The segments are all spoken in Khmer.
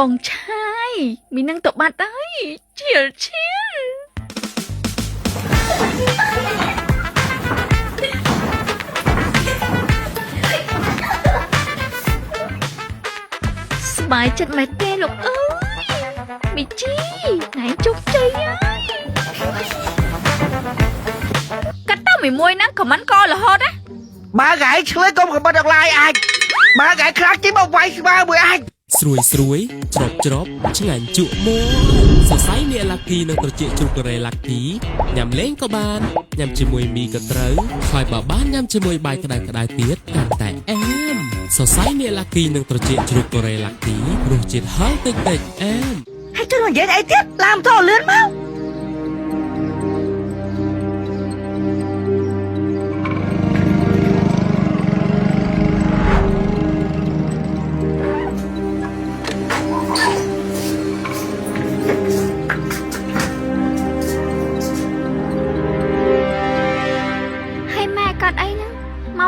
បងឆាយមីនឹងទៅបាត់ហើយជិលឈៀលស្បាយចិត្តមែនទេលោកអើយមីជីថ្ងៃជោគជ័យហើយកាត់ទៅមួយហ្នឹងខមមិនក៏រហូតណាបើកែឆ្លើយកុំខមមិនអត់ឡាយអាចបើកែខ្លាចជិះមកវាយស្មើមួយអាចស្រួយច្រប់ឆ្ងាញ់ជក់មួសរសៃនេះឡាគីនឹងត្រជាក់ជ្រូកកូរ៉េឡាគីញ៉ាំលេងក៏បានញ៉ាំជាមួយមីក៏ត្រូវហើយបើបានញ៉ាំជាមួយបាយក្តៅទៀតកាន់តែអែមសរសៃនេះឡាគីនឹងត្រជាក់ជ្រូកកូរ៉េឡាគីរសជាតិហឹរតិចអែមហើយចុះនិយាយអីទៀតឡាមតលឿនមក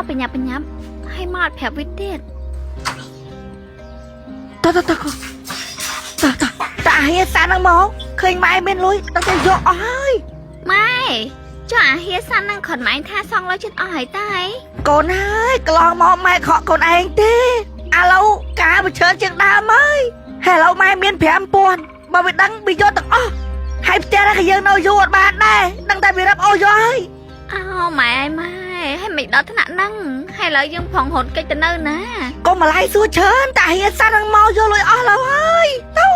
បញ្ញាប់ឲ្យមកប្រាប់វិទ្យាតអាហៀសានហ្នឹងមកឃើញម៉ែមានលុយដល់តែយកអស់ហើយម៉ែចុះអាហៀសានហ្នឹងខនម៉ែថាសងលុយចិត្តអស់ហើយតាកូនហើយកន្លងមកម៉ែខកកូនឯងទេឥឡូវការបញ្ឈើជាងដើមហើយឥឡូវម៉ែមាន 5,000 បើវាដឹងវាយកទាំងអស់ហើយផ្ទះនេះក៏យើងនៅយូរអត់បានដែរដឹងតែវារាប់អូយកហើយអោម៉ែហើយមិនដល់ថ្នាក់ហ្នឹងហើយឥឡូវយើងផងរត់កិច្ចទៅនៅណាកុំម្លាយសួរច្រើនតាហៀសាននឹងមកយកលុយអស់แล้วហើយទៅ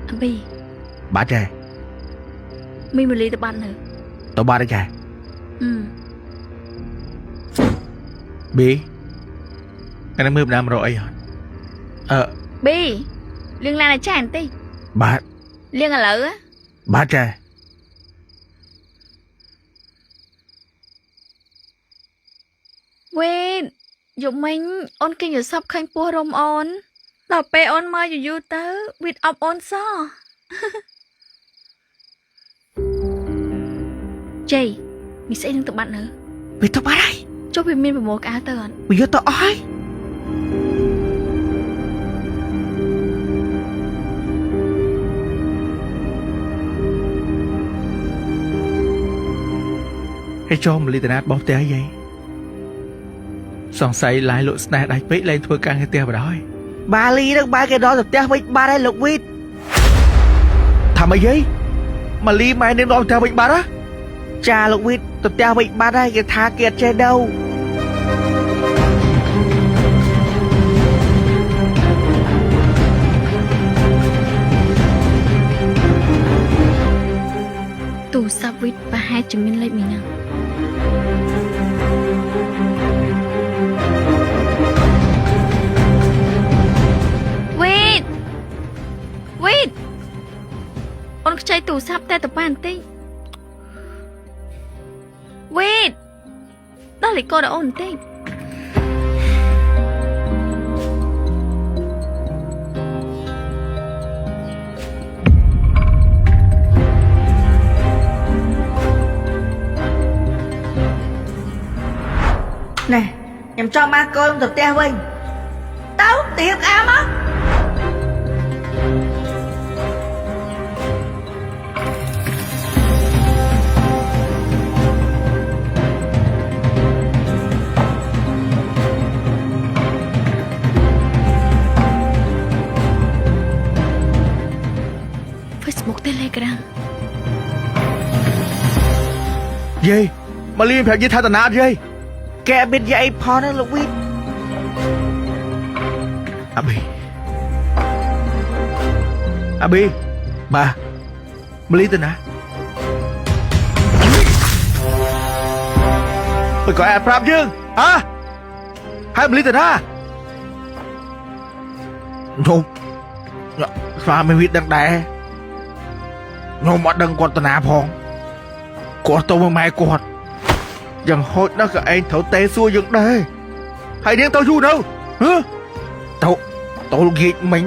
អប៊ីបាទចាមីមូលីទៅបាត់នៅទៅបាត់ហើយចាប៊ីកាន់តែមើលម្ដងរកអីអត់ប៊ីលឿងឡានអាចារ្យបន្តិចបាទលឿងឥឡូវបាទចាវេតយកមិញអូនគេយល់សពឃើញពោះរំអូនដល់ពេលអូនមកយូរទៅវិតអប់អូនសោះជ័យមីស្អីនឹងទៅបាត់នៅវាទៅបាត់ហើយចុះវាមានប្រមូលក្អាទៅអត់វាយកទៅអស់ហើយហើយចូលមលីតាណាតបោះផ្ទះយាយសង្ស័យឡាយលោកស្នេហ៍ដាច់ពេកលែងធ្វើការងារផ្ទះបណ្ដោយបាលីនឹងបើគេដល់ទៅផ្ទះវិញបាត់ហើយលោកវីតថាម៉េចយាយម៉ាលីម៉ែនឹងដល់ផ្ទះវិញបាត់ហ៎ចាលោកវិទ្យទៅផ្ទះវិញបាត់ហើយគេថាគេអត់ចេះđâuទូរស័ព្ទវិទ្យប្រហែលជាមានលេខមីណាវិទ្យអូនខ្ចីទូរស័ព្ទតែទៅបានតិចវេតដល់លេខកូដអូនបន្តិចណែខ្ញុំចង់មកកូនទៅផ្ទះវិញទៅទៀបអាមកTelegram យាយម៉ាលីប្រាប់យាយថាតាណាត់យាយកែមានយាយផងណាលោកវិទ្យអាប៊ីបាទម៉ាលីតាណាបើក៏អាចប្រាប់យើងហ៎ហើយម៉ាលីតាណាខ្ញុំស្វាមីវិទ្យដឹងដែរខ្ញុំអត់ដឹងគាត់តាណាផងគាត់ទៅមកម៉ែគាត់យ៉ាងហោចណាស់ក៏ឯងត្រូវតេសួរយើងដែរហើយនាងទៅយូរនៅទៅ តូលហ្គេតមិញ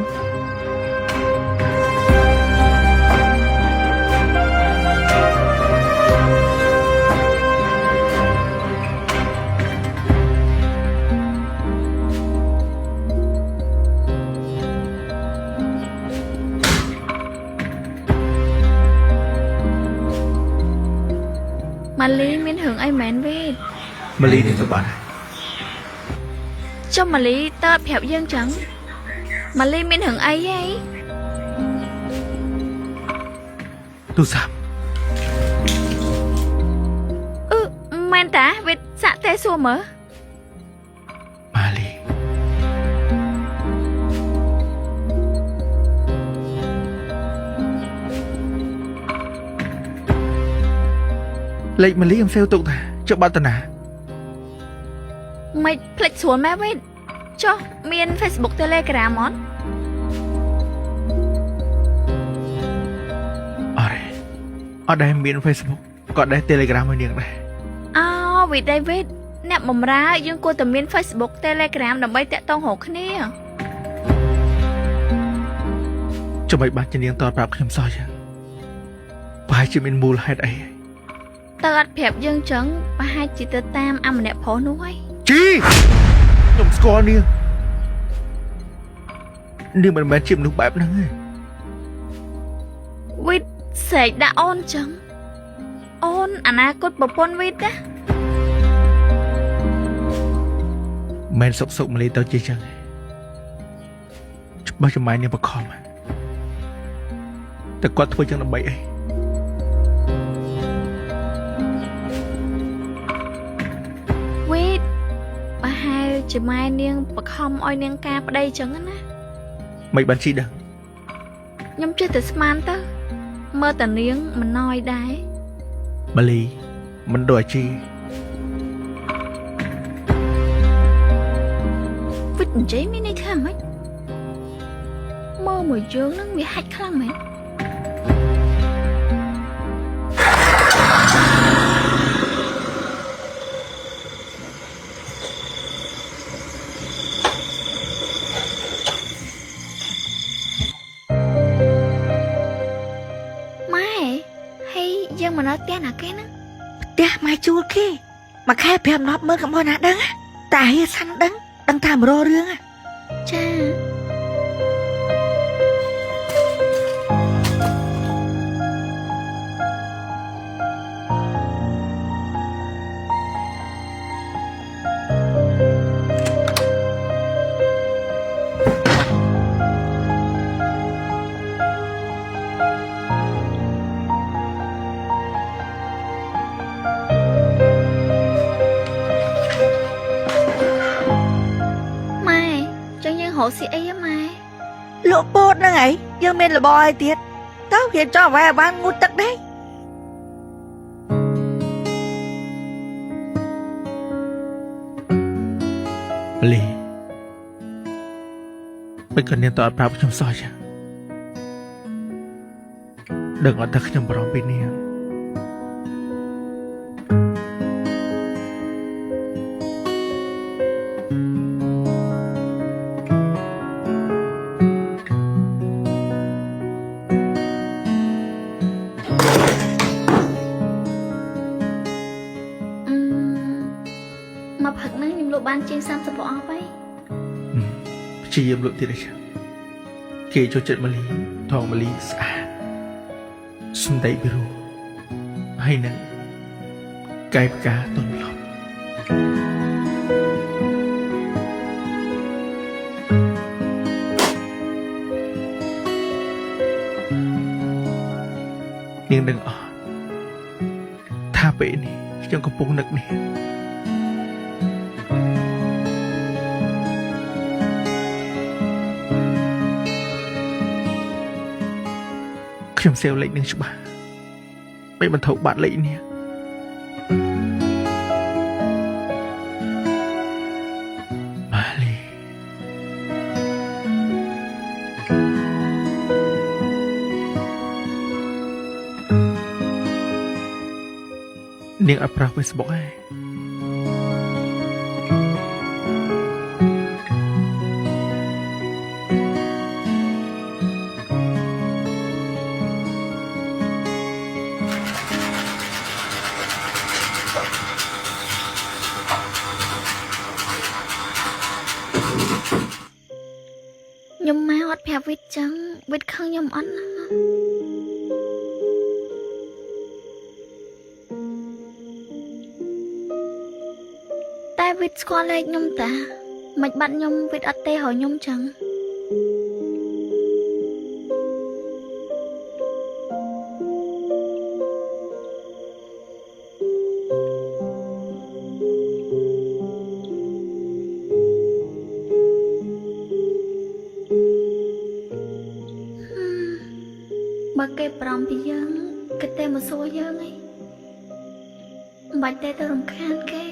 ម៉ាលីមានរឿងអីមែនវេត ម៉ាលីនេះទៅបាត់ ចុះម៉ាលីតើប្រាប់យើងចឹងម៉ាលីមានរឿងអីហី ទូរស័ព្ទ មែនតាវេតសាក់តែសួរមើល ម៉ាលីលេខម៉ាលីខ្ញុំសេវទុកថាចុះបាត់តាណា មិនភ្លេចស្រួលម៉ែវេតចុះមាន Facebook Telegram អត់ អត់ដែរមាន Facebook ក៏ដែរ Telegram មួយនាងដែរ អូវីដេវេតអ្នកបំរើយើងគួរតែមាន Facebook Telegram ដើម្បីតាក់ទងរកគ្នា ចាំមិនបាច់ជានាងតតប្រាប់ខ្ញុំសោះចឹងប្រហែលជាមានមូលហេតុអី តើអត់ប្រាប់យើងចឹងប្រហែលជាទៅតាមអាម្នាក់ប្រុសនោះហើយ ជីខ្ញុំស្គាល់នាងនាងមិនមែនជាមនុស្សបែបហ្នឹងទេ វីតស្រែកដាក់អូនចឹងអូនអនាគតប្រពន្ធវីតណា មិនសុកសុកម៉ាលីទៅជាចឹងទេច្បាស់ចំាយនាងបខំតែគាត់ធ្វើចឹងដើម្បីអី វីតប្រហែលជាម៉ែនាងបខំឲ្យនាងការប្តីចឹងណា មិនបានជីដឹង ខ្ញុំចេះតែស្មានទៅមើលតានាងមិនណយដែរ ម៉ាលីមិនដូចអាជី វីតនិយាយមានន័យថាម៉េចមើលមួយយើងនឹងវាហាច់ខ្លាំងមែន ម៉ែហើយយើងមកនៅផ្ទះណាគេហ្នឹង ផ្ទះម៉ែជួលគេមួយខែ5-10ម៉ឺនក៏មកណាដឹងតែហៀសាន់ដឹងថាមករករឿង ចា ម៉ែចឹងយើងរកស៊ីអីហ៎ម៉ែ លក់ពោតហ្នឹងឯងយើងមានរបរអីទៀតទៅគេចង់ឲ្យបានងូតទឹកដែរ ម៉ាលីមិនក៏នាងតតប្រាប់ខ្ញុំសោះចឹងដឹងអត់ថាខ្ញុំបារម្ភពីនាង មកផឹកហ្នឹងខ្ញុំលក់បានជាង30ប្រអប់ហើយ ព្យាយាមលក់ទៀតឯងគេចូលចិត្តម៉ាលីថងម៉ាលីស្អាតសំដីពីរោះហើយនឹងកាយផ្កាទន់លប់នាងដឹងអត់ថាពេលនេះខ្ញុំកំពុងនឹកនាង ខ្ញុំសេវលេខនឹងច្បាស់មិនបន្ធូរបាត់លេខនេះម៉ាលីនាងអត់ប្រើ Facebook ទេ ខ្ញុំមកអត់ប្រាប់វិតចឹងវិតខឹងខ្ញុំអត់ណាតែវិតស្គាល់លេខខ្ញុំតាមិនបាត់ខ្ញុំវិតអត់ទេរកខ្ញុំចឹងបើគេប្រំពីយើងគេតែមកសួរយើងឯងមិនបាច់តែទៅរំខានគេ